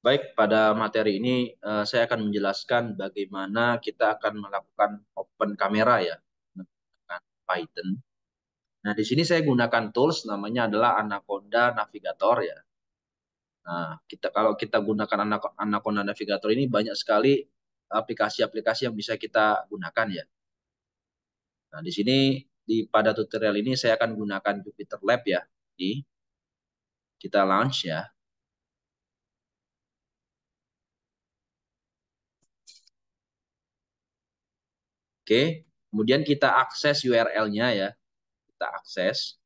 Baik, pada materi ini saya akan menjelaskan bagaimana kita akan melakukan open kamera ya menggunakan Python. Nah, di sini saya gunakan tools namanya adalah Anaconda Navigator ya. Nah, kalau kita gunakan Anaconda Navigator ini banyak sekali aplikasi-aplikasi yang bisa kita gunakan ya. Nah, di sini pada tutorial ini saya akan gunakan Jupyter Lab ya. Jadi kita launch ya. Oke, kemudian kita akses URL-nya ya. Kita akses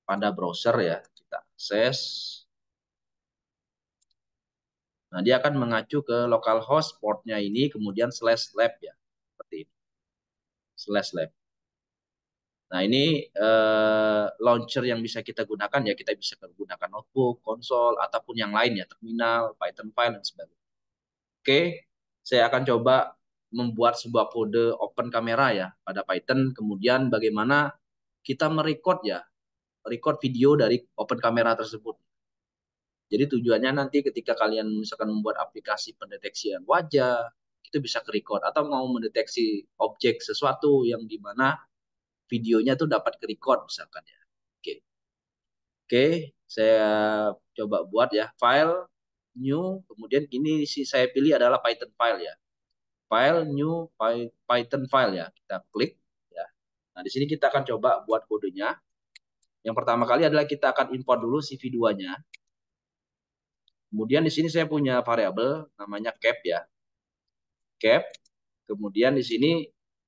pada browser ya, kita akses. Nah, dia akan mengacu ke localhost portnya ini, kemudian /lab ya, seperti ini, /lab. Nah, ini launcher yang bisa kita gunakan ya, kita bisa gunakan notebook, konsol, ataupun yang lain ya, terminal, Python file, dan sebagainya. Oke, saya akan coba membuat sebuah kode open kamera ya pada Python, kemudian bagaimana kita merecord ya, record video dari open kamera tersebut. Jadi tujuannya nanti ketika kalian misalkan membuat aplikasi pendeteksian wajah, itu bisa ke-record. Atau mau mendeteksi objek sesuatu yang dimana videonya tuh dapat ke-record misalkan ya. Oke, oke, saya coba buat ya. File, new, kemudian ini saya pilih adalah Python file ya. File, new, Python file ya. Kita klik ya. Nah, di sini kita akan coba buat kodenya. Yang pertama kali adalah kita akan import dulu CV2-nya. Kemudian di sini saya punya variabel namanya cap ya. Cap. Kemudian di sini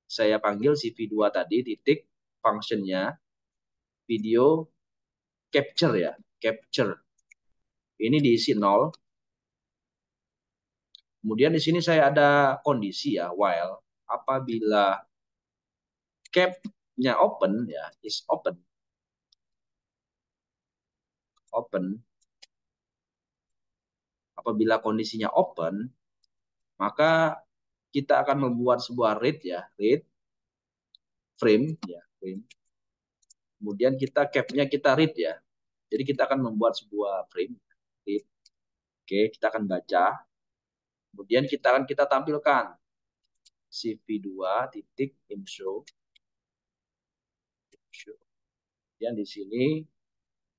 saya panggil CV2 tadi titik functionnya video capture ya. Capture. Ini diisi 0. Kemudian di sini saya ada kondisi ya while apabila cap-nya open ya is open. Apabila kondisinya open, maka kita akan membuat sebuah read ya, read frame ya, frame. Kemudian kita cap-nya kita read ya. Jadi kita akan membuat sebuah frame. Read. Oke, kita akan baca. Kemudian kita tampilkan CV2 titik info. Kemudian di sini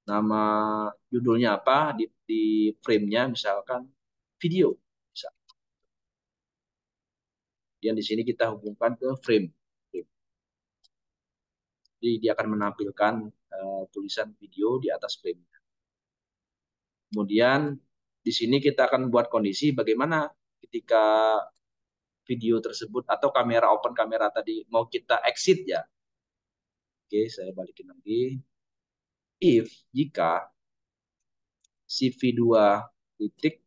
nama judulnya apa di frame-nya misalkan video. Kemudian di sini kita hubungkan ke frame. Jadi dia akan menampilkan tulisan video di atas frame. Kemudian di sini kita akan buat kondisi bagaimana ketika video tersebut atau kamera open kamera tadi mau kita exit ya. Oke, saya balikin lagi. If jika CV2 titik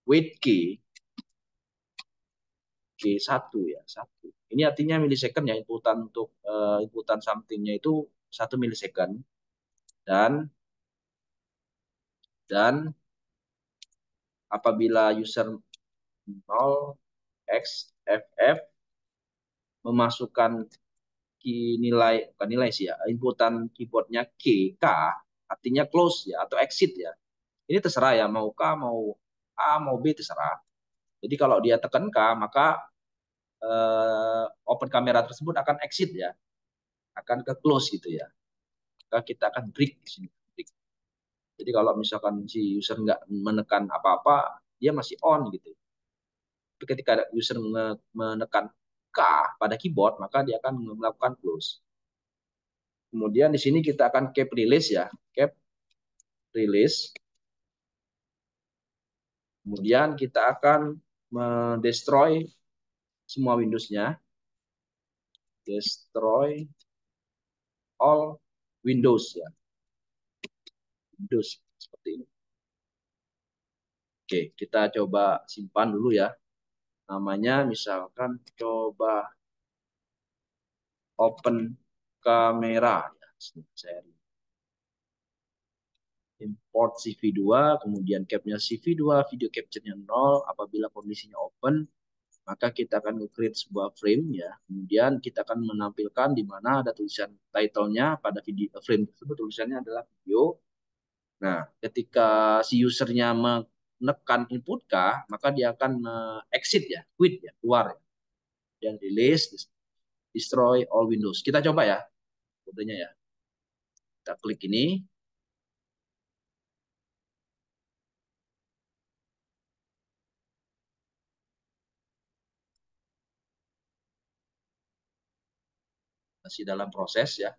wait key K1 ya, 1. Ini artinya milisecond ya, inputan untuk inputan somethingnya itu 1 milisecond dan dan apabila user 0xff memasukkan nilai bukan nilai sih ya, inputan keyboardnya K artinya close ya atau exit ya. Ini terserah ya, mau K, mau A, mau B terserah. Jadi kalau dia tekan K, maka open kamera tersebut akan exit ya, akan ke close gitu ya. Maka kita akan break di sini. Break. Jadi kalau misalkan si user nggak menekan apa-apa, dia masih on gitu. Tapi ketika user menekan K pada keyboard, maka dia akan melakukan close. Kemudian di sini kita akan cap release ya, cap release. Kemudian kita akan mendestroy semua Windows-nya, destroy all Windows ya, Windows seperti ini. Oke, kita coba simpan dulu ya. Namanya misalkan coba open kamera ya. Saya import CV2, kemudian capnya CV2, video capture-nya 0, apabila kondisinya open, maka kita akan create sebuah frame ya. Kemudian kita akan menampilkan di mana ada tulisan title-nya pada video frame tersebut tulisannya adalah video. Nah, ketika si usernya menekan input K, maka dia akan exit ya, quit ya, keluar ya. Dan release, destroy all Windows. Kita coba ya, kodenya ya. Kita klik ini, masih dalam proses ya.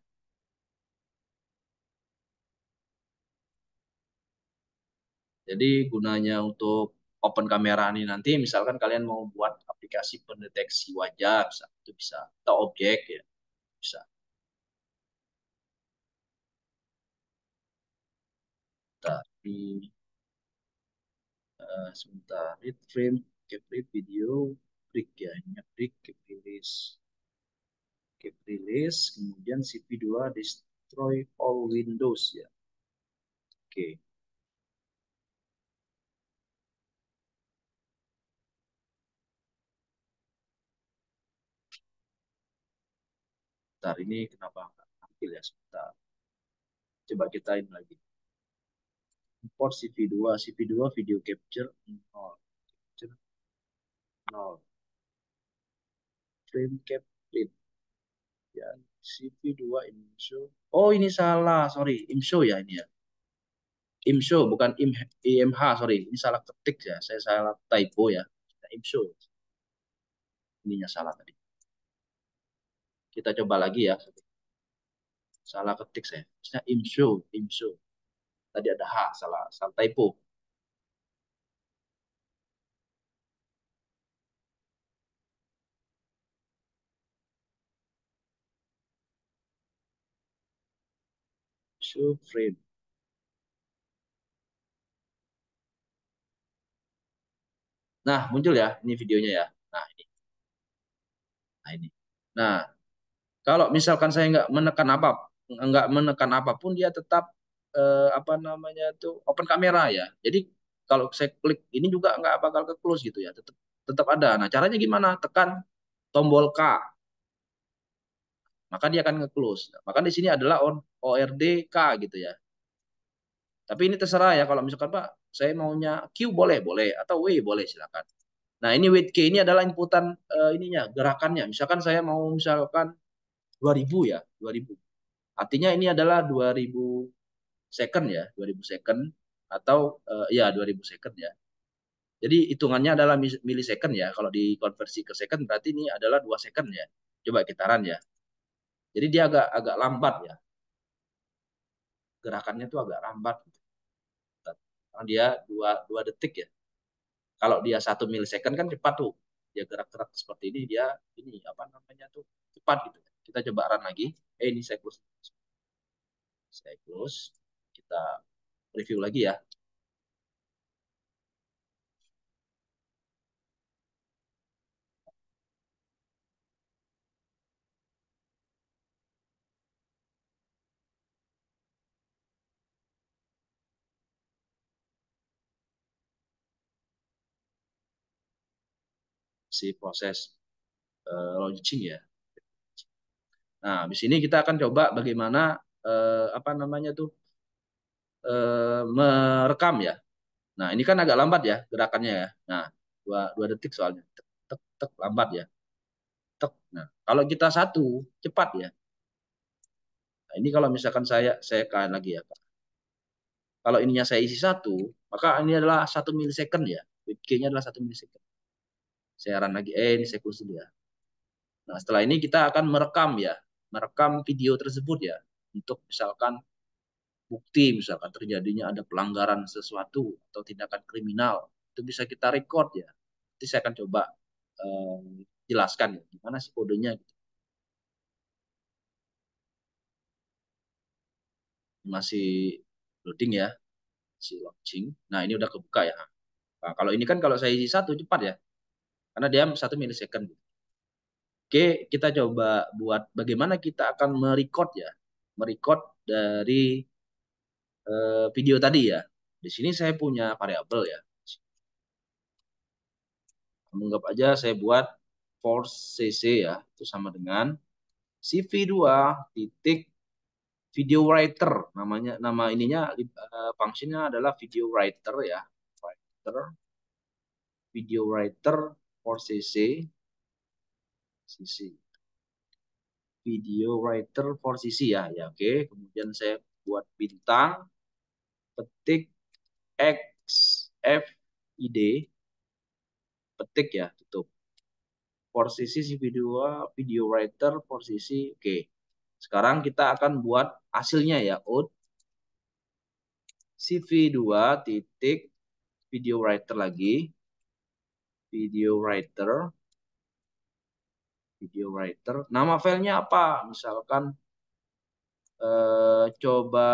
Jadi gunanya untuk open kamera ini nanti, misalkan kalian mau buat aplikasi pendeteksi wajah, itu bisa, atau objek ya, bisa. Tapi sebentar, read frame, keep read video, break ya, ini break, keep release, kemudian CP2 destroy all Windows ya. Oke, bentar ini kenapa nggak tampil ya, sebentar. Coba kita ini lagi. Import CV2, CV2 video capture 0, capture 0, frame capture ya, CV2 IMShow. Oh ini salah, sorry, IMShow ya ini ya. IMShow bukan IMH, sorry, ini salah ketik ya, saya salah typo ya. IMShow, ininya salah tadi. Kita coba lagi ya, salah ketik saya. Maksudnya IMShow, IMShow. Tadi ada H, salah, salah typo. Show frame. Nah, muncul ya, ini videonya ya. Nah, ini. Nah, ini. Nah, kalau misalkan saya nggak menekan apapun, dia tetap apa namanya itu open kamera ya. Jadi kalau saya klik ini juga nggak bakal ke close gitu ya, tetap tetap ada. Nah, caranya gimana? Tekan tombol K, maka dia akan nge-close. Nah, maka di sini adalah ORD K gitu ya. Tapi ini terserah ya, kalau misalkan Pak, saya maunya Q boleh, boleh, atau W boleh, silakan. Nah, ini weight K ini adalah inputan ininya, gerakannya. Misalkan saya mau misalkan 2000 ya, 2000. Artinya ini adalah 2000 second ya, 2000 second atau ya 2000 second ya. Jadi hitungannya adalah milisecond ya. Kalau dikonversi ke second berarti ini adalah 2 second ya. Coba kita run ya. Jadi dia agak agak lambat ya. Gerakannya tuh agak lambat gitu. Karena dia 2 detik ya. Kalau dia 1 milisecond kan cepat tuh. Dia gerak-gerak seperti ini, dia ini apa namanya tuh cepat gitu. Kita coba run lagi. Ini saya close. Saya close. Kita review lagi ya. Si proses launching ya. Nah, di sini kita akan coba bagaimana apa namanya tuh merekam ya. Nah, ini kan agak lambat ya gerakannya ya. Nah, 2 detik soalnya. Tek, tek, tek, lambat ya. Tek. Nah, kalau kita satu cepat ya. Nah, ini kalau misalkan saya kalian lagi ya. Kalau ininya saya isi satu, maka ini adalah 1 milisecond ya. Q-nya adalah 1 milisecond. Saya run lagi. Ini saya close dulu ya. Nah, setelah ini kita akan merekam ya. Merekam video tersebut ya. Untuk misalkan bukti, misalkan terjadinya ada pelanggaran sesuatu atau tindakan kriminal. Itu bisa kita record ya. Nanti saya akan coba jelaskan ya. Gimana sih kodenya. Gitu. Masih loading ya. Masih launching. Nah, ini udah kebuka ya. Nah, kalau ini kan kalau saya isi satu cepat ya. Karena dia 1 milisecond. Oke, kita coba buat bagaimana kita akan merecord ya. Merecord dari video tadi ya. Di sini saya punya variabel ya. Menganggap aja saya buat force cc ya. Itu sama dengan CV2 titik video writer namanya, nama ininya fungsinya adalah video writer ya, writer, video writer for CC video writer for CC ya, ya oke. Kemudian saya buat bintang, petik XFID, petik ya, tutup. For CC video writer for CC, oke. Sekarang kita akan buat hasilnya ya, out CV2 titik video writer lagi, video writer, nama filenya apa? Misalkan coba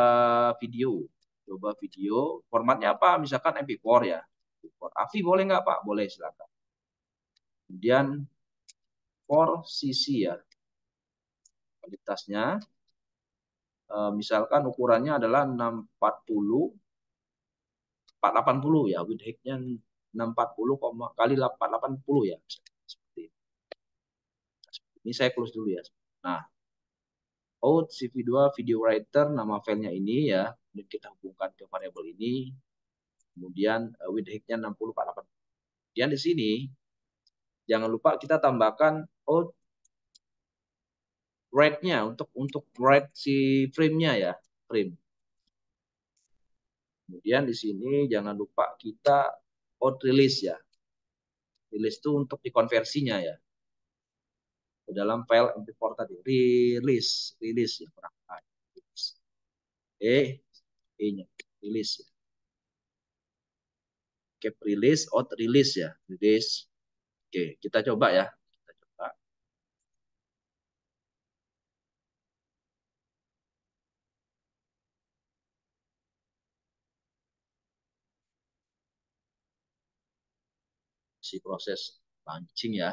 video, formatnya apa? Misalkan MP4 ya, AVI boleh nggak Pak? Boleh, silakan. Kemudian for CC ya, kualitasnya misalkan ukurannya adalah 640 480 ya, width height-nya 640 kali 480 ya, seperti ini. Ini saya close dulu ya. Nah, out CV2 video writer, nama filenya ini ya, kemudian kita hubungkan ke variabel ini, kemudian width height-nya 60 480. Kemudian di sini jangan lupa kita tambahkan out write-nya untuk write si frame-nya ya, frame. Kemudian di sini jangan lupa kita out release ya. Release itu untuk dikonversinya ya, ke dalam file MP4 tadi. Release ya, kurang. E-nya, release ya. Cap release, out release ya, release. Oke, kita coba ya. Kita coba. Si proses launching ya.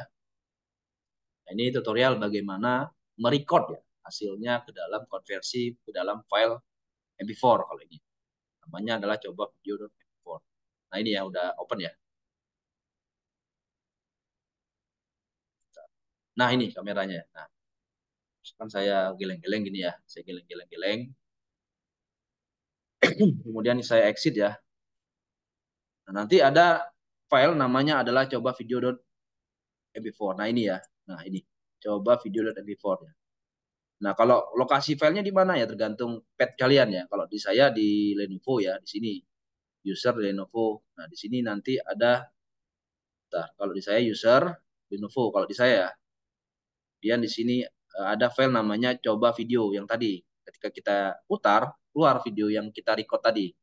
Nah, ini tutorial bagaimana merecord ya hasilnya ke dalam konversi ke dalam file MP4 kalau ini. Namanya adalah coba video.mp4. Nah, ini ya udah open ya. Nah, ini kameranya. Nah, kan saya geleng-geleng gini ya. Saya geleng-geleng. Kemudian saya exit ya. Nah, nanti ada file namanya adalah coba video.mp4. Nah, ini ya. Nah, ini coba video.mp4 ya. Nah, kalau lokasi filenya di mana ya tergantung pet kalian ya. Kalau di saya di Lenovo ya, di sini user Lenovo. Nah, di sini nanti ada kalau di saya user Lenovo kalau di saya. Kemudian di sini ada file namanya coba video yang tadi. Ketika kita putar, keluar video yang kita record tadi.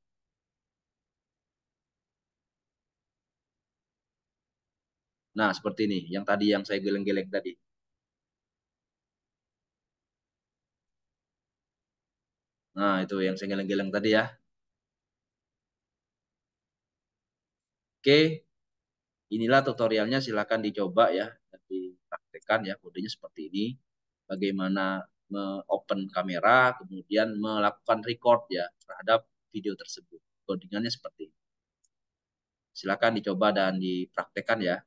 Nah, seperti ini, yang tadi yang saya geleng-geleng tadi. Nah, itu yang saya geleng-geleng tadi ya. Oke, inilah tutorialnya, silakan dicoba ya, dipraktekkan ya, kodenya seperti ini. Bagaimana open kamera, kemudian melakukan record ya terhadap video tersebut. Codingannya seperti ini. Silakan dicoba dan dipraktekkan ya.